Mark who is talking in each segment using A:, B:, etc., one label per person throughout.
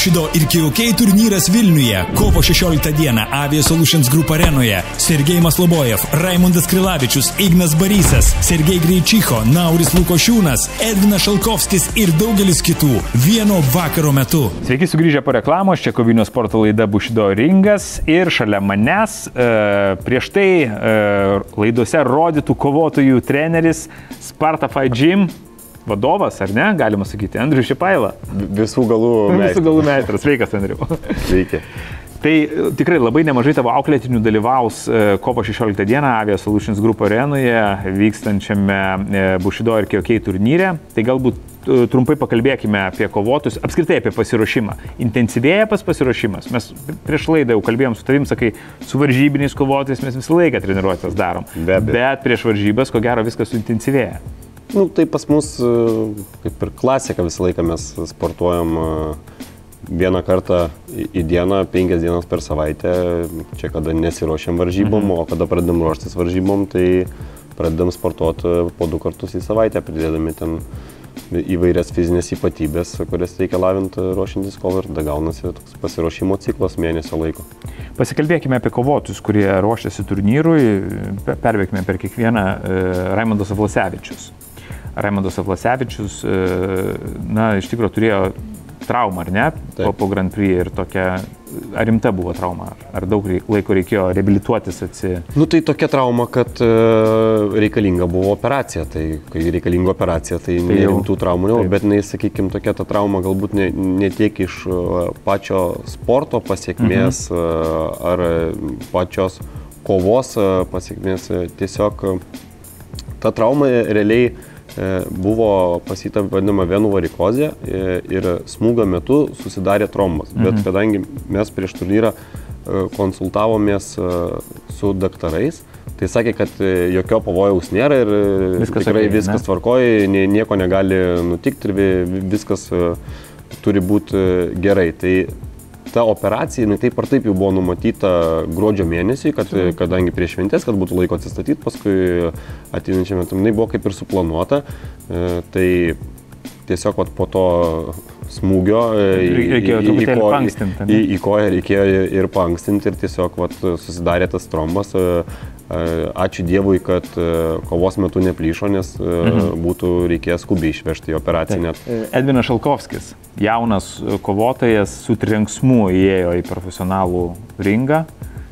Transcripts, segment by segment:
A: Bushido ir KOK turnyras Vilniuje. Kovo 16 dieną Avia Solutions Group arenoje. Sergej Maslobojev, Raimundas Krilavičius, Ignas Barysas, Sergej Greičicho, Nauris Lukošiūnas, Edvinas Šalkovskis ir daugelis kitų vieno vakaro metu.
B: Sveiki sugrįžę po reklamos, čia kovinio sporto laida Bushido ringas ir šalia manęs prieš tai laidose rodytų kovotojų treneris Sparta Fight Gym vadovas, ar ne, galima sakyti, Andrius Šipaila.
C: Visų galų
B: meistras. Sveikas, Andriu.
C: Sveiki.
B: Tai tikrai labai nemažai tavo auklėtinių dalyvaus kovo 16 dieną Avia Solutions Group arenoje vykstančiame Bushido ir KOK turnyre. Tai galbūt trumpai pakalbėkime apie kovotus, apskritai apie pasiruošimą. Intensyvėja pasiruošimas. Mes prieš laidą jau kalbėjom su tavim, sakai, su varžybiniais kovotojais mes visą laiką treniruotės darom. Bet prieš varžybas, ko gero, viskas suintensyvėja.
C: Nu, tai pas mus, kaip ir klasika, visą laiką mes sportuojam vieną kartą į dieną, 5 dienas per savaitę. Čia kada nesiruošiam varžybom, o kada pradedam ruoštis varžybom, tai pradedam sportuoti po 2 kartus į savaitę, pridėdami ten įvairias fizinės ypatybės, kurias reikia lavinti ruošintis kovą, ir gaunasi toks pasiruošimo ciklas mėnesio laiko.
B: Pasikalbėkime apie kovotojus, kurie ruošiasi turnyrui, perbėkime per kiekvieną. Raimundas Aflasevičius. Raimundas Aflasevičius, na, iš tikrųjų turėjo traumą, ar ne, po Grand Prix, ir tokia, ar rimta buvo trauma, ar daug laiko reikėjo reabilituotis
C: Nu, tai tokia trauma, kad reikalinga buvo operacija, tai kai reikalinga operacija, tai nerimtų traumų, bet, sakykime, tokia ta trauma galbūt ne tiek iš pačio sporto pasiekmės ar pačios kovos pasiekmės, tiesiog ta trauma realiai buvo pasita vadinama venų varikozė ir smūgio metu susidarė trombas. Bet kadangi mes prieš turnyrą konsultavomės su daktarais, tai sakė, kad jokio pavojaus nėra ir tikrai viskas tvarkoja, nieko negali nutikti ir viskas turi būti gerai. Tai ta operacija, taip ar taip jau buvo numatyta gruodžio mėnesį, kadangi prieš šventės, kad būtų laiko atsistatyti, paskui ateinančiam metam, buvo kaip ir suplanuota. Tai tiesiog po to smūgio į koją reikėjo ir paankstinti, ir tiesiog susidarė tas trombas. Ačiū Dievui, kad kovos metu neplyšo, nes būtų reikės skubiai išvežti į operaciją net.
B: Edvinas Šalkovskis, jaunas kovotojas, su trenksmu įėjo į profesionalų ringą,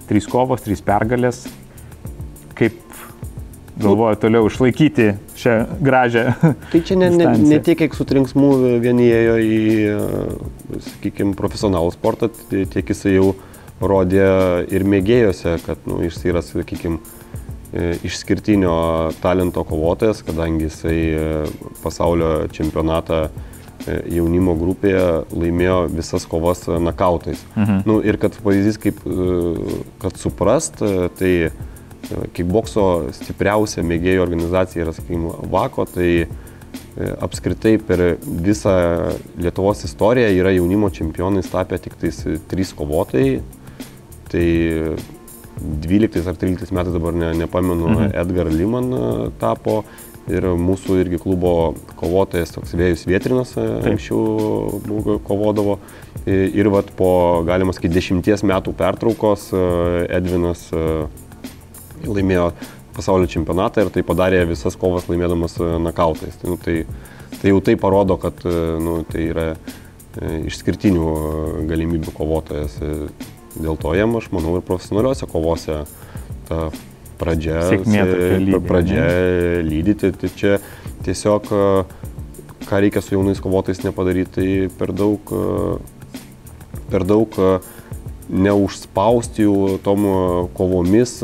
B: 3 kovos, 3 pergalės. Kaip galvoja toliau išlaikyti šią gražią
C: Tai čia ne tiek, kiek su trenksmu vieni ėjo į, sakykime, profesionalų sportą, tiek jisai jau rodė ir mėgėjose, kad jis yra, sakykime, išskirtinio talento kovotojas, kadangi jisai pasaulio čempionatą jaunimo grupėje laimėjo visas kovas nakautais. Ir kad pavyzdys, kad suprast, tai kickbokso stipriausia mėgėjų organizacija yra, sakykime, VAKO, tai apskritai per visą Lietuvos istoriją yra jaunimo čempionais tapę tik tais 3 kovotojai. Tai 12 ar 13 metais, dabar nepamenu, Edgar Liman tapo, ir mūsų irgi klubo kovotojas toks Vėjus Vietrinas anksčiau kovodavo. Ir po, galima sakyti, 10 metų pertraukos Edvinas laimėjo pasaulio čempionatą ir tai padarė visas kovas laimėdamas nakautais. Tai jau tai parodo, kad tai yra išskirtinių galimybių kovotojas. Dėl to jam, aš manau, ir profesionaliuose kovose ta pradžia lydyti. Tai čia tiesiog, ką reikia su jaunais kovotojais nepadaryti, tai per daug neužspausti jų tom kovomis,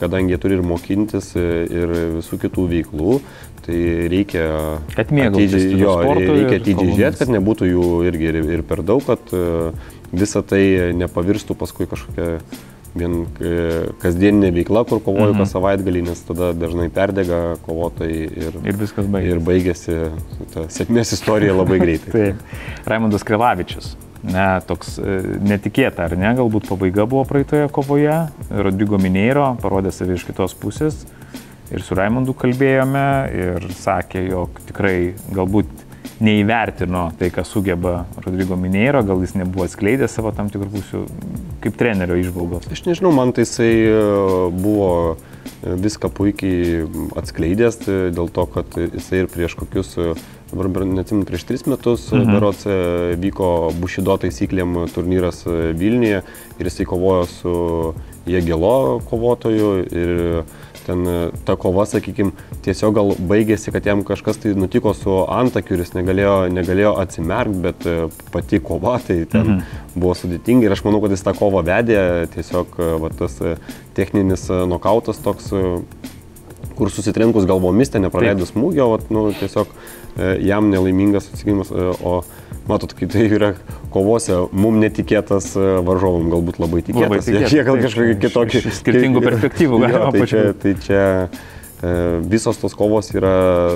C: kadangi jie turi ir mokintis, ir visų kitų veiklų. Tai reikia atidžiai žiūrėti, kad nebūtų jų irgi ir per daug, kad visa tai nepavirstų paskui kažkokia vien kasdieninė veikla, kur kovoju kas savaitgalį, nes tada dažnai perdega kovotojai
B: ir viskas baigėsi.
C: Ir baigėsi ta sėkmės istorija labai greitai.
B: Taip. Raimundas Krilavičius. Toks netikėta, ar ne, galbūt pabaiga buvo praeitoje kovoje. Rodrigo Mineiro parodė save iš kitos pusės. Ir su Raimundu kalbėjome ir sakė, jog tikrai galbūt neįvertino tai, ką sugeba Rodrigo Mineiro, gal jis nebuvo atskleidęs savo tam tikrų pusių kaip trenerio išvalgos?
C: Aš nežinau, man tai jisai buvo viską puikiai atskleidęs, dėl to, kad jisai ir prieš kokius, dabar neatsimenu, prieš 3 metus berods vyko Bushido taisyklėm turnyras Vilniuje ir jisai kovojo su Jagelo kovotoju ir ten ta kova, sakykime, tiesiog gal baigėsi, kad jam kažkas tai nutiko su antakiu ir jis negalėjo atsimerkti, bet pati kova tai ten buvo sudėtinga ir aš manau, kad jis tą kovą vedė, tiesiog tas techninis nokautas toks, kur susitrenkus galvomis, ten nepraleidus smūgio, tiesiog jam nelaimingas atsigimas, o matot, kai tai yra kovose, mum netikėtas, varžovam galbūt labai tikėtas. Jie gal kažkokie kitokie.
B: Skirtingų perspektyvų galima pačiu.
C: Tai čia visos tos kovos yra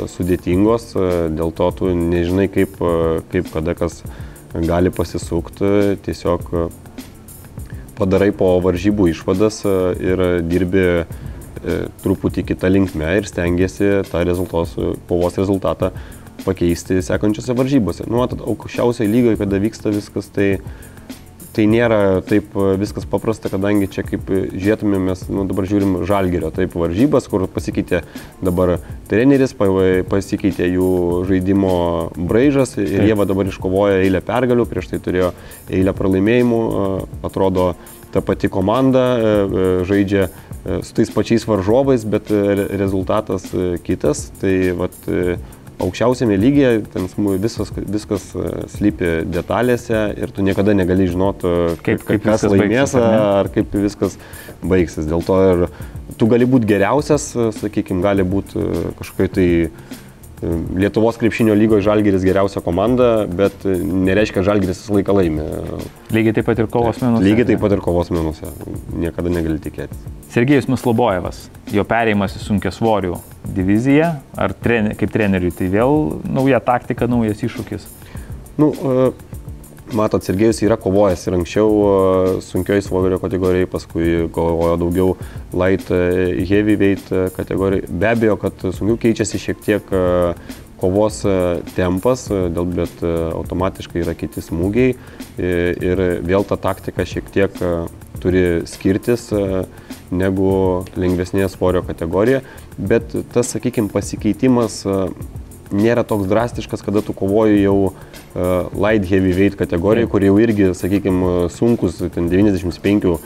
C: sudėtingos, dėl to tu nežinai, kaip kada kas gali pasisukti, tiesiog padarai po varžybų išvadas ir dirbi truputį kitą linkmę ir stengiasi tą kovos rezultatą pakeisti sekančiose varžybose. Aukščiausiai lygoje, kada vyksta viskas, tai nėra taip viskas paprasta, kadangi čia kaip žiūrėtume, mes dabar žiūrim Žalgirio taip varžybas, kur pasikeitė dabar treneris, pasikeitė jų žaidimo braižas ir jie dabar iškovoja eilę pergalių, prieš tai turėjo eilę pralaimėjimų, atrodo ta pati komanda žaidžia su tais pačiais varžovais, bet rezultatas kitas, tai aukščiausiame lygyje ten viskas slypi detalėse ir tu niekada negali žinoti, kas laimės ar kaip viskas baigsis. Dėl to ir tu gali būti geriausias, sakykime, gali būti kažkokia tai Lietuvos krepšinio lygoje Žalgiris geriausia komanda, bet nereiškia, Žalgiris visą laiką laimi.
B: Lygiai taip pat ir kovos menuose.
C: Lygiai taip pat ir kovos menuose. Niekada negali tikėtis.
B: Sergejus Maslobojevas, jo perėjimas į sunkiasvorių diviziją, ar kaip treneriui, tai vėl nauja taktika, naujas iššūkis?
C: Matot, Sergejus yra kovojęs ir anksčiau sunkioj svorio kategorijai, paskui kovojo daugiau light heavyweight kategorijai. Be abejo, kad sunkiau keičiasi šiek tiek kovos tempas, bet automatiškai yra kiti smūgiai ir vėl ta taktika šiek tiek turi skirtis negu lengvesnėje svorio kategorija, bet tas, sakykime, pasikeitimas nėra toks drastiškas, kada tu kovoji jau light heavyweight kategorijai, kur jau irgi, sakykime, sunkus, ten 95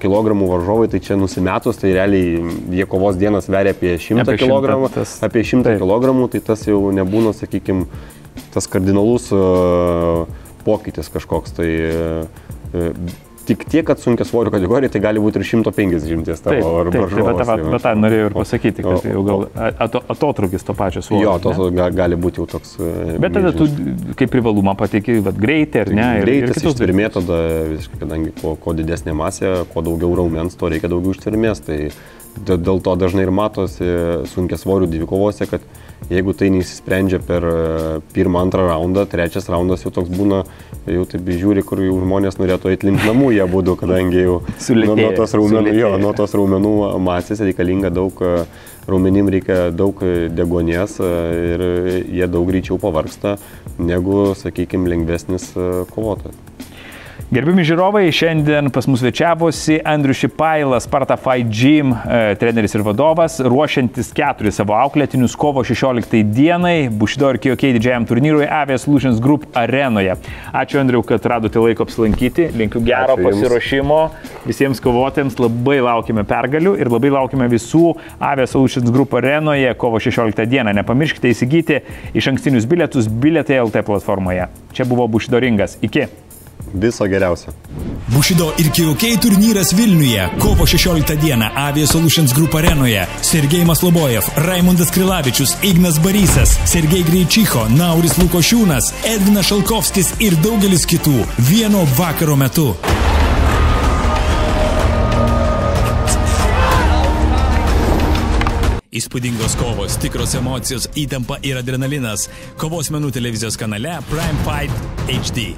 C: kg varžovai, tai čia nusimetus, tai realiai jie kovos dienas sveria apie 100 kg, apie 100 kg, tai tas jau nebūna, sakykime, tas kardinalus pokytis kažkoks, tai tik tiek, kad sunkiasvorių kategorija, tai gali būti ir 150 tavo varžovas.
B: Bet tą norėjau ir pasakyti, kad jau gal atotrukis to pačio svorio.
C: Jo, tos gali būti jau toks.
B: Bet tada tu kaip privalumą pateiki greitį, ar ne?
C: Greitis ištvermė tada, kadangi kuo didesnė masė, kuo daugiau raumens, to reikia daugiau ištvermės. Tai dėl to dažnai ir matosi sunkiasvorių dvikovose, kad jeigu tai neįsisprendžia per pirmą, antrą raundą, trečias raundas jau toks būna, jau taip žiūri, kur jau žmonės norėtų eiti link namų, jie būtų, kadangi jau nuo tos raumenų masės reikalinga daug, raumenim reikia daug deguonies ir jie daug greičiau pavargsta negu, sakykime, lengvesnis kovotojas.
B: Gerbimi žiūrovai, šiandien pas mus svečiavosi Andrius Šipailas, Sparta Fight Gym treneris ir vadovas, ruošiantis 4 savo auklėtinius kovo 16 dienai Bushido ir Kyokai didžiajam turnyrui Avia Solutions Group arenoje. Ačiū, Andriu, kad radote laiko apsilankyti, linkiu gero pasiruošimo visiems kovotėms, labai laukime pergalių ir labai laukime visų Avia Solutions Group arenoje kovo 16 dieną. Nepamirškite įsigyti išankstinius bilietus Bilietai LT platformoje. Čia buvo Bushido ringas. Iki.
C: Viso geriausio.
A: Bushido ir Kyokai turnyras Vilniuje. Kovo 16 dieną Avia Solutions Group arenoje. Sergej Maslobojev, Raimundas Krilavičius, Ignas Barysas, Sergej Greičicho, Nauris Lukošiūnas, Edvinas Šalkovskis ir daugelis kitų. Vieno vakaro metu. Įspūdingos kovos, tikros emocijos, įtampa ir adrenalinas. Kovos menų televizijos kanale Prime Fight HD.